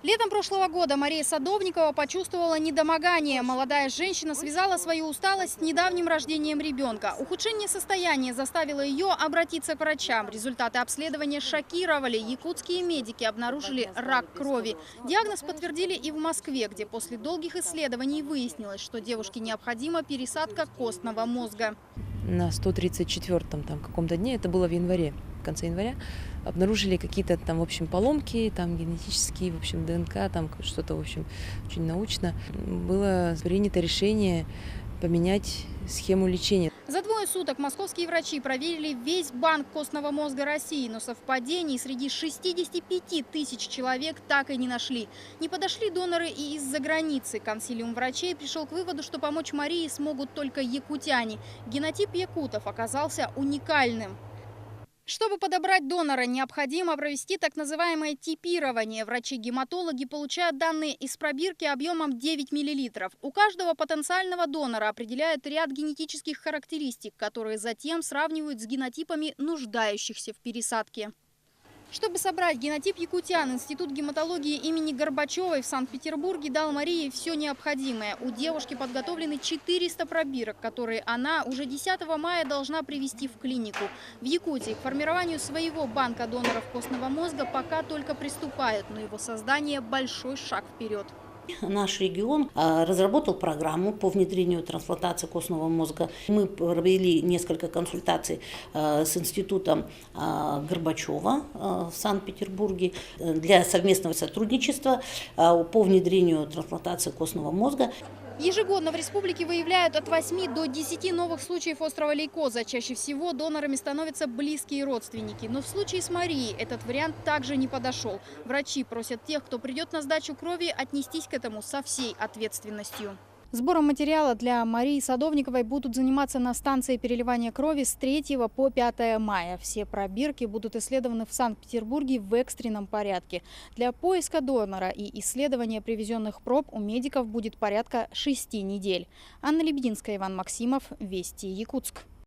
Летом прошлого года Мария Садовникова почувствовала недомогание. Молодая женщина связала свою усталость с недавним рождением ребенка. Ухудшение состояния заставило ее обратиться к врачам. Результаты обследования шокировали. Якутские медики обнаружили рак крови. Диагноз подтвердили и в Москве, где после долгих исследований выяснилось, что девушке необходима пересадка костного мозга. На 134-м там каком-то дне, это было в январе, в конце января, обнаружили какие-то там, в общем, поломки, там генетические, в общем, ДНК, там что-то, в общем, очень научно. Было принято решение поменять схему лечения. За двое суток московские врачи проверили весь банк костного мозга России, но совпадений среди 65 тысяч человек так и не нашли. Не подошли доноры и из-за границы. Консилиум врачей пришел к выводу, что помочь Марии смогут только якутяне. Генотип якутов оказался уникальным. Чтобы подобрать донора, необходимо провести так называемое типирование. Врачи-гематологи получают данные из пробирки объемом 9 мл. У каждого потенциального донора определяют ряд генетических характеристик, которые затем сравнивают с генотипами нуждающихся в пересадке. Чтобы собрать генотип якутян, Институт гематологии имени Горбачевой в Санкт-Петербурге дал Марии все необходимое. У девушки подготовлены 400 пробирок, которые она уже 10 мая должна привезти в клинику. В Якутии к формированию своего банка доноров костного мозга пока только приступают, но его создание – большой шаг вперед. Наш регион разработал программу по внедрению трансплантации костного мозга. Мы провели несколько консультаций с институтом Горбачева в Санкт-Петербурге для совместного сотрудничества по внедрению трансплантации костного мозга. Ежегодно в республике выявляют от 8 до 10 новых случаев острого лейкоза. Чаще всего донорами становятся близкие родственники. Но в случае с Марией этот вариант также не подошел. Врачи просят тех, кто придет на сдачу крови, отнестись к этому со всей ответственностью. Сбором материала для Марии Садовниковой будут заниматься на станции переливания крови с 3 по 5 мая. Все пробирки будут исследованы в Санкт-Петербурге в экстренном порядке. Для поиска донора и исследования привезенных проб у медиков будет порядка 6 недель. Анна Лебединская, Иван Максимов, Вести, Якутск.